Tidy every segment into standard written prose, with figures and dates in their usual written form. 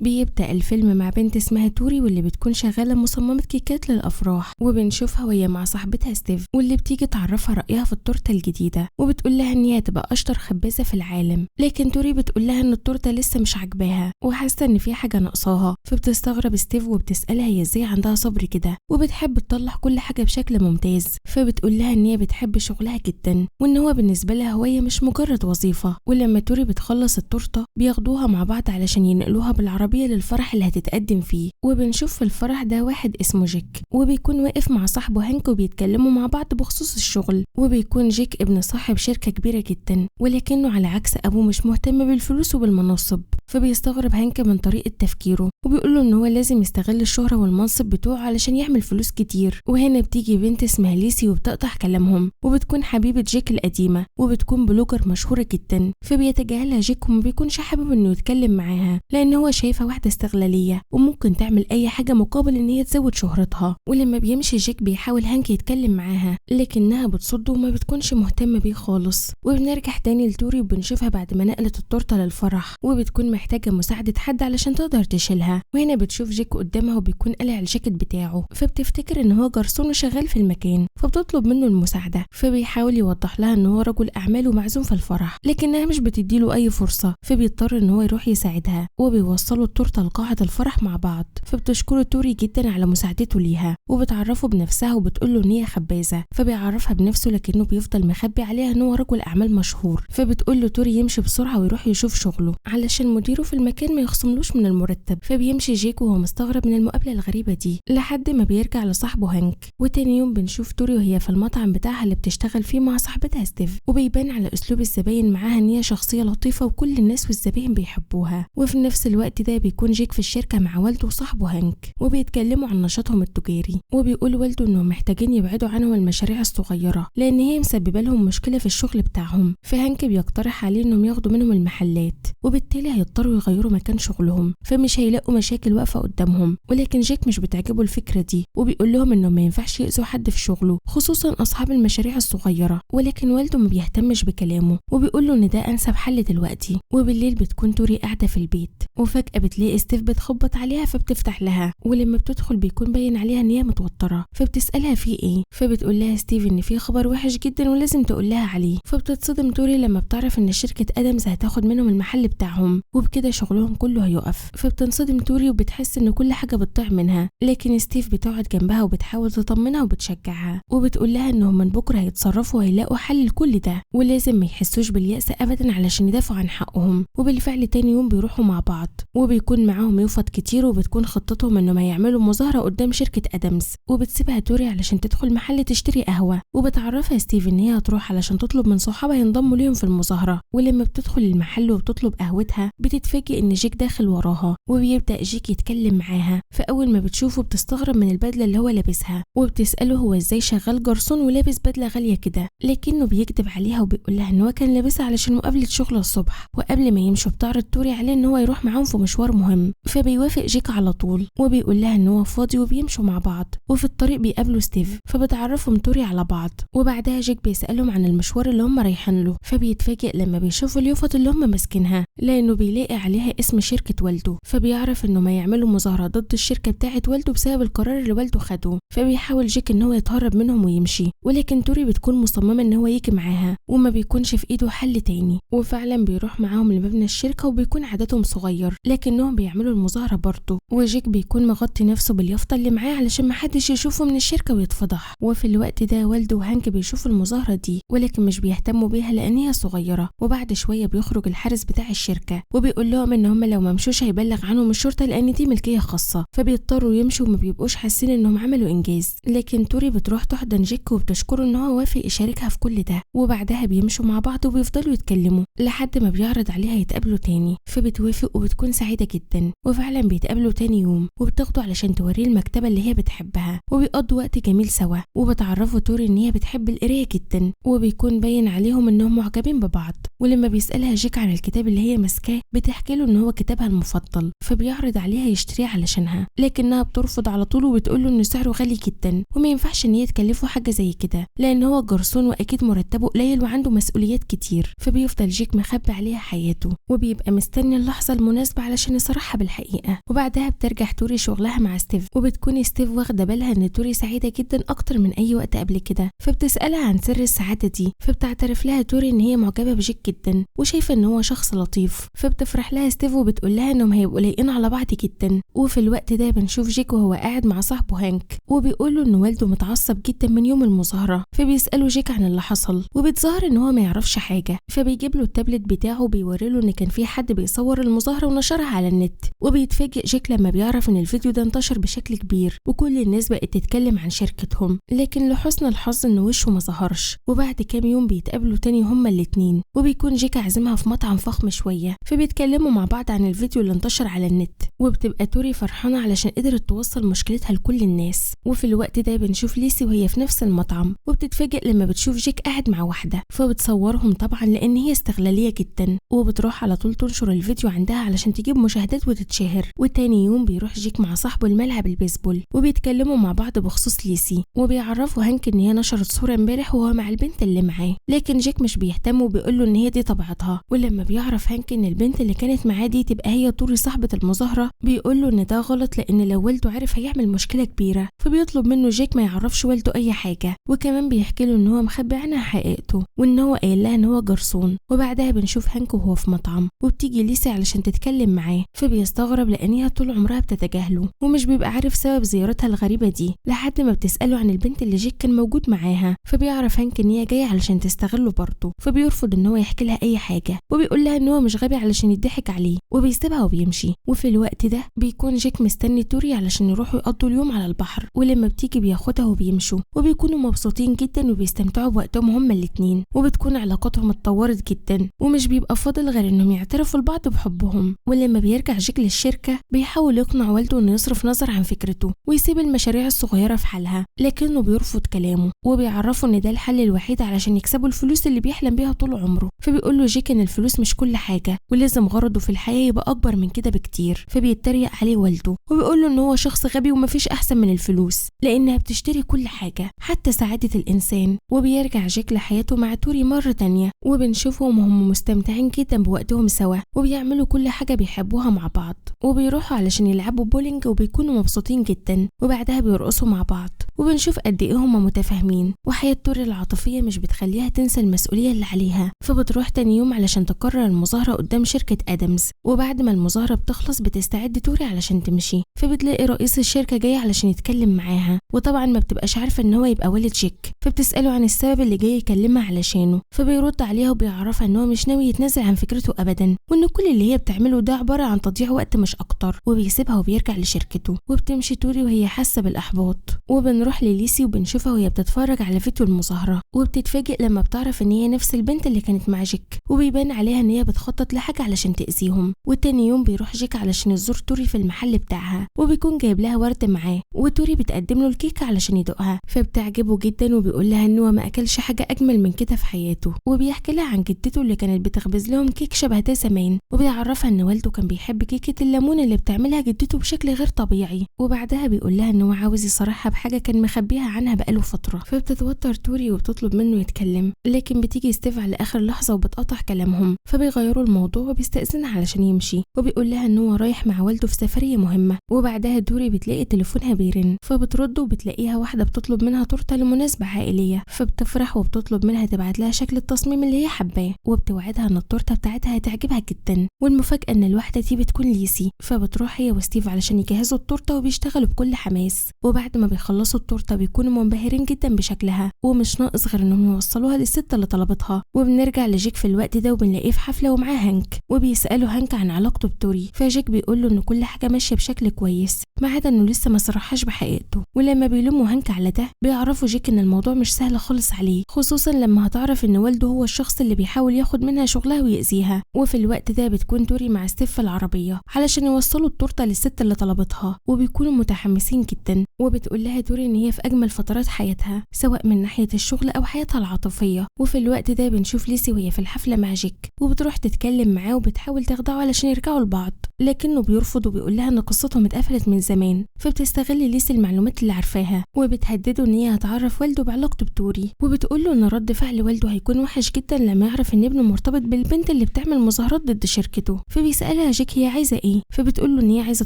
بيبدأ الفيلم مع بنت اسمها توري واللي بتكون شغالة مصممة كيكات للأفراح، وبنشوفها وهي مع صاحبتها ستيف واللي بتيجي تعرفها رأيها في التورتة الجديدة، وبتقول لها ان هي هتبقى أشطر خبازة في العالم. لكن توري بتقول لها ان التورتة لسه مش عاجباها وحاسة ان في حاجة ناقصاها، فبتستغرب ستيف وبتسألها هي ازاي عندها صبر كده وبتحب تطلع كل حاجة بشكل ممتاز. فبتقول لها ان هي بتحب شغلها جدا وان هو بالنسبة لها هواية مش مجرد وظيفة. ولما توري بتخلص التورتة بياخدوها مع بعض علشان ينقلوها بالعربية للفرح اللي هتتقدم فيه. وبنشوف في الفرح ده واحد اسمه جيك وبيكون واقف مع صاحبه هانك وبيتكلموا مع بعض بخصوص الشغل. وبيكون جيك ابن صاحب شركة كبيرة جدا ولكنه على عكس ابوه مش مهتم بالفلوس وبالمناصب. فبيستغرب هانك من طريقة تفكيره وبيقوله ان هو لازم يستغل الشهرة والمنصب بتوعه علشان يعمل فلوس كتير. وهنا بتيجي بنت اسمها ليسي وبتقطع كلامهم وبتكون حبيبة جيك القديمة وبتكون بلوجر مشهورة جدا. فبيتجاهلها جيك وما بيكونش حابب انه يتكلم معاها لان هو شايفها واحدة استغلالية وممكن تعمل اي حاجة مقابل ان هي تزود شهرتها. ولما بيمشي جيك بيحاول هانك يتكلم معاها لكنها بتصده وما بتكونش مهتمة بيه خالص. وبنرجع تاني لتوري وبنشوفها بعد ما نقلت التورته للفرح وبتكون محتاجة مساعدة حد علشان تقدر تشيلها. وهنا بتشوف جيك قدامها وبيكون قلع الجاكيت بتاعه، فبتفتكر ان هو جرسون وشغال في المكان، فبتطلب منه المساعدة. فبيحاول يوضح لها ان هو رجل اعمال ومعزوم في الفرح لكنها مش بتديله اي فرصة، فبيضطر ان هو يروح يساعدها وبيوصلوا التورته لقاعة الفرح مع بعض. فبتشكره توري جدا على مساعدته ليها وبتعرفه بنفسها وبتقوله ان هي خبازة. فبيعرفها بنفسه لكنه بيفضل مخبي عليها ان هو رجل اعمال مشهور. فبتقول له توري يمشي بسرعة ويروح يشوف شغله علشان مديره في المكان ما يخصملوش من المرتب. فبيمشي جيك وهو مستغرب من المقابلة الغريبة دي لحد ما بيرجع لصاحبه هانك. وتاني يوم بنشوف توري وهي في المطعم بتاعها اللي بتشتغل فيه مع صاحبتها ستيف، وبيبان على اسلوب الزباين معاها ان هي شخصية لطيفة وكل الناس والزباين بيحبوها. وفي نفس الوقت ده بيكون جيك في الشركة مع والده وصاحبه هانك وبيتكلموا عن نشاطهم التجاري. وبيقول والده انهم محتاجين يبعدوا عنهم المشاريع الصغيرة لان هي مسببة لهم مشكلة في الشغل بتاعهم. فهانك بيقترح عليه انهم ياخدوا منهم المحلات وبالتالي هيضطروا يغيروا مكان شغلهم فمش هيلاقوا مشاكل واقفة قدامهم. ولكن جيك مش بتعجبه الفكرة دي وبيقول لهم انهم ما ينفعش يأذوا حد في شغله خصوصا اصحاب المشاريع الصغيرة. ولكن والده ما بيهتمش بكلامه وبيقول له ان ده انسب حل دلوقتي. وبالليل بتكون توري قاعدة في البيت وفجأة بتلاقي ستيف بتخبط عليها فبتفتح لها، ولما بتدخل بيكون باين عليها ان هي متوترة. فبتسألها في ايه، فبتقول لها ستيف ان في خبر وحش جدا ولازم تقول لها عليه. فبتتصدم توري لما بتعرف ان شركة ادمز هتاخد منهم المحل بتاعهم وبكده شغلهم كله هيقف. فبتنصدم توري وبتحس ان كل حاجة بتضيع منها، لكن ستيف بتقعد جنبها وبتحاول تطمنها وبتشجعها وبتقول لها انهم من بكرة هيتصرفوا وهيلاقوا حل لكل ده ولازم ما يحسوش باليأس ابدا علشان يدافعوا عن حقهم. وبالفعل تاني يوم بيروحوا مع بعض وبيكون معاهم يوفط كتير وبتكون خطتهم انهم هيعملوا مظاهرة قدام شركة ادمز. وبتسيبها توري علشان تدخل محل تشتري قهوة وبتعرفها ستيف ان هي هتروح علشان تطلب من صحابها ينضموا ليهم في المظاهرة. ولما بتدخل المحل وبتطلب قهوتها بتتفاجئ ان جيك داخل وراها وبيبدأ جيك يتكلم معاها. فاول ما بتشوفه بتستغرب من البدلة اللي هو لابسها وبتسأله هو ازاي شغال جرسون ولابس بدلة غالية كده، لكنه بيكذب عليها وبيقول لها ان هو كان لابسها علشان مقابلة شغل الصبح. وقبل ما يمشوا بتعرض توري عليه ان هو يروح معاهم في مشوار مهم، فبيوافق جيك على طول وبيقول لها ان هو فاضي وبيمشوا مع بعض. وفي الطريق بيقابلوا ستيف فبتعرفهم توري على بعض. وبعدها جيك بيسألهم عن المشوار اللي هم رايحين له، فبيتفاجئ لما بيشوفوا اليوفط اللي هم ماسكينها لانه بيلاقي عليها اسم شركة والده. فبيعرف انه ما يعملوا مظاهرة ضد الشركة بتاعة والده بسبب القرار اللي والده خده. فبيحاول جيك ان هو يتهرب منهم ويمشي، ولكن توري بتكون مصممة ان هو يجي معاها وما بيكونش في ايده حل تاني. وفعلا بيروح معاهم لمبنى الشركة وبيكون عددهم صغير لكنهم بيعملوا المظاهرة برضه. وجيك بيكون مغطي نفسه باليافطة اللي معاه علشان محدش يشوفه من الشركة ويتفضح. وفي الوقت ده والده وهانك بيشوفوا المظاهرة دي ولكن مش بيهتموا بيها لان هي صغيرة. وبعد شوية بيخرج الحارس بتاع الشركة وبيقول لهم ان هم لو ما مشوش هيبلغ عنهم الشرطة لان دي ملكية خاصة. فبيضطروا يمشوا وما بيبقوش حاسين انهم عملوا انجاز. لكن توري بتروح تحضن جيك وبتشكره ان هو وافق يشاركها في كل ده. وبعدها بيمشوا مع بعض وبيفضلوا يتكلموا لحد ما بيعرض عليها يتقابلوا تاني. فبتوافق وبتكون سعيدة جدا وفعلا بيتقابلوا تاني يوم وبتاخده علشان توريه المكتبة اللي هي بتحبها وبيقضوا وقت جميل سوا. وبتعرفوا توري ان هي بتحب القراية جدا وبيكون باين عليهم انهم معجبين ببعض. ولما بيسألها جيك عن الكتاب اللي هي ماسكاه بتحكي له ان هو كتابها المفضل، فبيعرض عليها يشتريه علشانها لكنها بترفض على طول وبتقول له ان سعره غالي جدا وما ينفعش ان هي تكلفه حاجة زي كده لان هو جرسون واكيد مرتبه قليل وعنده مسؤوليات كتير. فبيفضل جيك مخبي عليها حياته وبيبقى مستني اللحظة المناسبة علشان علشان يصرحها بالحقيقة. وبعدها بترجع توري شغلها مع ستيف، وبتكون ستيف واخدة بالها ان توري سعيدة جدا اكتر من اي وقت قبل كده، فبتسألها عن سر السعادة دي، فبتعترف لها توري ان هي معجبة بجيك جدا وشايفة ان هو شخص لطيف، فبتفرح لها ستيف وبتقول لها انهم هيبقوا لايقين على بعض جدا. وفي الوقت ده بنشوف جيك وهو قاعد مع صاحبه هانك، وبيقوله ان والده متعصب جدا من يوم المظاهرة، فبيسأله جيك عن اللي حصل، وبتظهر ان هو ما يعرفش حاجة، فبيجيب له التابلت بتاعه وبيوري له ان كان في حد بيصور المظاهرة ونشرها على النت. وبيتفاجئ جيك لما بيعرف ان الفيديو ده انتشر بشكل كبير وكل الناس بقت تتكلم عن شركتهم، لكن لحسن الحظ ان وشه ما ظهرش. وبعد كام يوم بيتقابلوا تاني هما الاتنين، وبيكون جيك عازمها في مطعم فخم شوية، فبيتكلموا مع بعض عن الفيديو اللي انتشر على النت، وبتبقى توري فرحانة علشان قدرت توصل مشكلتها لكل الناس. وفي الوقت ده بنشوف ليسي وهي في نفس المطعم، وبتتفاجئ لما بتشوف جيك قاعد مع واحدة، فبتصورهم طبعا لان هي استغلالية جدا، وبتروح على طول تنشر الفيديو عندها علشان تجيب مشاهدات وتتشهر. وتاني يوم بيروح جيك مع صاحبه الملعب البيسبول، وبيتكلموا مع بعض بخصوص ليسي، وبيعرفوا هانك ان هي نشرت صورة امبارح وهو مع البنت اللي معاه، لكن جيك مش بيهتم وبيقول له ان هي دي طبيعتها. ولما بيعرف هانك ان البنت اللي كانت معاه دي تبقى هي توري صاحبة المظاهرة، بيقول له ان ده غلط لان لو والده عرف هيعمل مشكلة كبيرة، فبيطلب منه جيك ما يعرفش والده اي حاجة، وكمان بيحكي له ان هو مخبي عنها حقيقته وان هو قايل لها ان هو جرسون. وبعدها بنشوف هانك وهو في مطعم، وبتيجي ليسي علشان تتكلم معاه، فبيستغرب لانها طول عمرها بتتجاهله ومش بيبقى عارف سبب زيارتها الغريبة دي، لحد ما بتسأله عن البنت اللي جيك كان موجود معاها، فبيعرف هانك ان هي جاية علشان تستغله برضه، فبيرفض ان هو يحكي لها اي حاجة، وبيقول لها ان هو مش غبي علشان يضحك عليه، وبيسيبها وبيمشي. وفي الوقت ده بيكون جيك مستني توري علشان يروحوا يقضوا اليوم على البحر، ولما بتيجي بياخدها وبيمشوا، وبيكونوا مبسوطين جدا وبيستمتعوا بوقتهم هما الاتنين، وبتكون علاقاتهم اتطورت جدا، ومش بيبقى فاضل غير انهم يعترفوا لبعض بحبهم. ولما بيرجع جيك للشركة بيحاول يقنع والده انه يصرف نظر عن فكرته ويسيب المشاريع الصغيرة في حالها، لكنه بيرفض كلامه، وبيعرفه ان ده الحل الوحيد علشان يكسبوا الفلوس اللي بيحلم بيها طول عمره. فبيقول له جيك ان الفلوس مش كل حاجة ولازم غرضه في الحياة يبقى اكبر من كده بكتير، فبيتريق عليه والده وبيقول له ان هو شخص غبي ومفيش احسن من الفلوس لانها بتشتري كل حاجة حتى سعادة الانسان. وبيرجع جيك لحياته مع توري مرة تانية، وبنشوفهم هم مستمتعين جدا بوقتهم سوا وبيعملوا كل حاجة بيحبوها مع بعض، وبيروحوا علشان يلعبوا بولينج وبيكونوا مبسوطين جدا، وبعدها بيرقصوا مع بعض، وبنشوف قد ايه هم متفاهمين. وحياة توري العاطفية مش بتخليها تنسى المسؤولية اللي عليها، فبتروح تاني يوم علشان تقرر المظاهرة قدام شركة ادمز، وبعد ما المظاهرة بتخلص بتستعد توري علشان تمشي، فبتلاقي رئيس الشركة جاي علشان يتكلم معاها، وطبعا ما بتبقاش عارفة ان هو يبقى والد جيك، فبتسأله عن السبب اللي جاي يكلمها علشانه، فبيرد عليها وبيعرفها ان هو مش ناوي يتنازل عن فكرته ابدا، وان كل اللي هي بتعمله ده عبارة عن تضييع وقت مش اكتر، وبيسيبها وبيرجع لشركته. وبتمشي توري وهي حاسة بالاحباط، وبنروح لليسي وبنشوفها وهي بتتفرج على فيديو المظاهرة، وبتتفاجئ لما بتعرف ان هي نفس البنت اللي كانت مع جيك، وبيبان عليها ان هي بتخطط لحاجة علشان تأذيهم. وتاني يوم بيروح جيك علشان يزور توري في المحل بتاعها، وبيكون جايب لها ورد معاه، وتوري بتقدم له الكيكة علشان يدوقها، فبتعجبه جدا وبيقول لها ان هو ما اكلش حاجة اجمل من كده في حياته، وبيحكي لها عن جدته اللي كانت بتخبز لهم كيك شبه ده زمان، وبيعرفها ان والده كان بيحب كيكة الليمون اللي بتعملها جدته بشكل غير طبيعي. وبعدها بيقول لها ان هو عاوز يصارحها بحاجة كان مخبيها عنها بقاله فترة، فبتتوتر توري وبتطلب منه يتكلم، لكن بتيجي ستيف على اخر لحظة وبتقطع كلامهم، فبيغيروا الموضوع وبيستأذنها علشان يمشي، وبيقول لها ان هو رايح مع والده في سفرية مهمة. وبعدها توري بتلاقي تليفونها بيرن، فبترد وبتلاقيها واحدة بتطلب منها تورته لمناسبة عائلية، فبتفرح وبتطلب منها تبعت لها شكل التصميم اللي هي حباه، وبتوعدها ان التورته بتاعتها هتعجبها جدا. والمفاجأة ان الواحدة دي بتكون ليسي، فبتروح هي وستيف علشان يجهزوا التورته وبيشتغلوا بكل حماس، وبعد ما بيخلصوا التورته بيكونوا منبهرين جدا بشكلها، ومش ناقص غير انهم يوصلوها للست اللي طلبتها. وبنرجع لجيك في الوقت ده وبنلاقيه في حفلة ومعاه هانك، وبيسأله هانك عن علاقته بتوري، فجيك بيقول له ان كل حاجة ماشية بشكل كويس ما عدا انه لسه ما صرحش بحقيقته. ولما بيلوموا هانك على ده بيعرفوا جيك ان الموضوع مش سهل خالص عليه، خصوصا لما هتعرف ان والده هو الشخص اللي بيحاول ياخد منها شغلها ويأذيها. وفي الوقت ده بتكون توري مع ستيف في العربية علشان يوصلوا التورته للست اللي طلبتها، وبيكونوا متحمسين جدا، وبتقول لها توري ان هي في أجمل فترات حياتها سواء من ناحية الشغل أو حياتها العاطفية. وفي الوقت ده بنشوف ليسي وهي في الحفلة مع جيك وبتروح تتكلم معاه وبتحاول تخدعه علشان يرجعوا لبعض، لكنه بيرفض وبيقول لها إن قصتهم اتقفلت من زمان. فبتستغل ليسي المعلومات اللي عارفاها وبتهدده إن هي هتعرف والده بعلاقته بتوري، وبتقول له إن رد فعل والده هيكون وحش جدا لما يعرف إن ابنه مرتبط بالبنت اللي بتعمل مظاهرات ضد شركته. فبيسألها جيك هي عايزة إيه، فبتقول له إن هي عايزة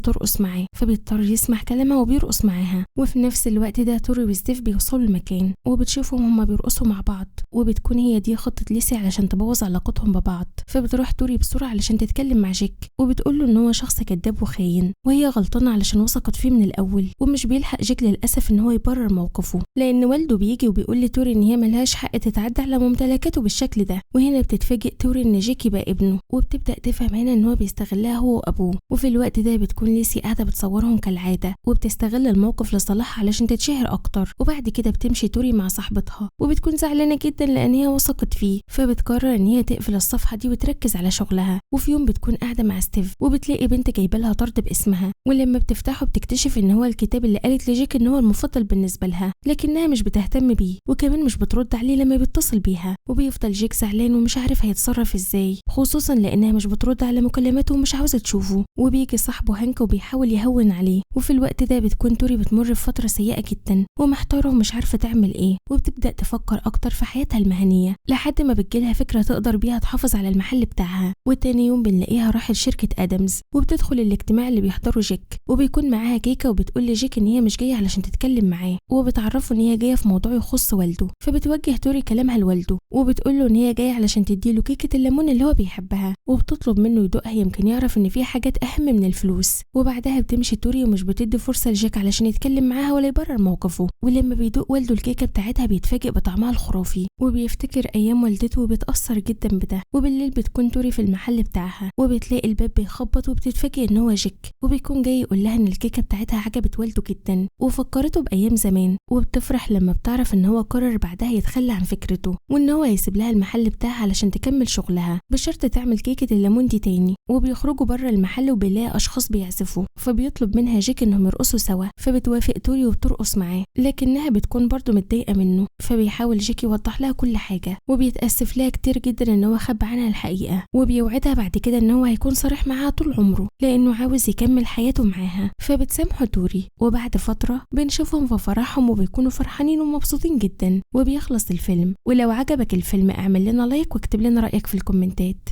ترقص معاه، فبيضطر يسمع كلامها وبيرقص معاها. وفي نفس الوقت ده توري وستيف بيوصلوا المكان وبتشوفهم هما بيرقصوا مع بعض، وبتكون هي دي خطة ليسي علشان تبوظ علاقتهم ببعض. فبتروح توري بسرعة علشان تتكلم مع جيك وبتقول له إن هو شخص كذاب وخاين وهي غلطانة علشان وثقت فيه من الأول. ومش بيلحق جيك للأسف إن هو يبرر موقفه لأن والده بيجي وبيقول لتوري إن هي ملهاش حق تتعدى على ممتلكاته بالشكل ده. وهنا بتتفاجئ توري إن جيك يبقى ابنه وبتبدأ تفهم هنا إن هو بيستغلها هو وأبوه. وفي الوقت ده بتكون ليسي قاعدة بتصورهم كالعادة وبتستغل الموقف لصالحها علشان تتشهر أكتر. وبعد كده بتمشي توري مع صاحبتها وبتكون زعلانة جدا لأن هي وثقت فيه، فبتقرر إن هي تقفل الصفحة دي وتركز على شغلها. وفي يوم بتكون قاعدة مع ستيف وبتلاقي بنت جايبه لها طرد باسمها، ولما بتفتحه بتكتشف إن هو الكتاب اللي قالت لجيك إن هو المفضل بالنسبة لها، لكنها مش بتهتم بيه وكمان مش بترد عليه لما بيتصل بيها. وبيفضل جيك زعلان ومش عارف هيتصرف ازاي، خصوصا لأنها مش بترد على مكالماته ومش عاوزة تشوفه. وبيجي صاحبه هانك وبيحاول يهون عليه. وفي الوقت ده بتكون توري بتمر بفترة سيئة جدا ومحتارة ومش عارفة تعمل ايه، وبتبدأ تفكر أكتر في حياتها المهنية لحد ما بتجيلها فكرة تقدر بيها تحافظ على المحل بتاعها. وتاني يوم بنلاقيها راحت شركة آدمز وبتدخل الاجتماع اللي بيحضره جيك، وبيكون معاها كيكة وبتقول لجيك إن هي مش جاية علشان تتكلم معاه، وبتعرفه إن هي جاية في موضوع يخص والده. فبتوجه توري كلامها لوالده وبتقول له إن هي جاية علشان تديله كيكة الليمون اللي هو بيحبها، وبتطلب منه يدوقها يمكن يعرف إن فيها حاجات أهم من الفلوس. وبعدها بتمشي توري ومش بتدي فرصة لجيك علشان يتكلم معاها ولا يبرر موقفه. ولما بيدوق والده الكيكة بتاعتها بيتفاجئ بطعمها الخرافي وبيفتكر أيام والدته وبيتأثر جدا بده. وبالليل بتكون توري في المحل بتاعها وبتلاقي الباب بيخبط وبتتفاجئ إن هو جيك، وبيكون جاي يقول لها إن الكيكة بتاعتها عجبت والده جدا وفكرته بأيام زمان. وبتفرح لما بتعرف إن هو قرر بعدها يتخلى عن فكرته وإن هو يسيب لها المحل بتاعها علشان تكمل شغلها بشرط تعمل كيكة الليمون دي تاني. وبيخرجوا بره المحل وبيلاقي أشخاص بيعزفوا، فبيطلب منها جيك إنهم يرقصوا سوا، فبتوافق توري وبترقص معاه، لكنها بتكون برضو متضايقة منه. فبيحاول جيك يوضح لها كل حاجة وبيتأسف لها كتير جدا إن هو خبى عنها الحقيقة، وبيوعدها بعد كده إن هو هيكون صريح معاها طول عمره لأنه عاوز يكمل حياته معاها. فبتسامحه توري، وبعد فترة بنشوفهم في فرحهم وبيكونوا فرحانين ومبسوطين جدا وبيخلص الفيلم. ولو عجبك الفيلم اعمل لنا لايك واكتب لنا رأيك في الكومنتات.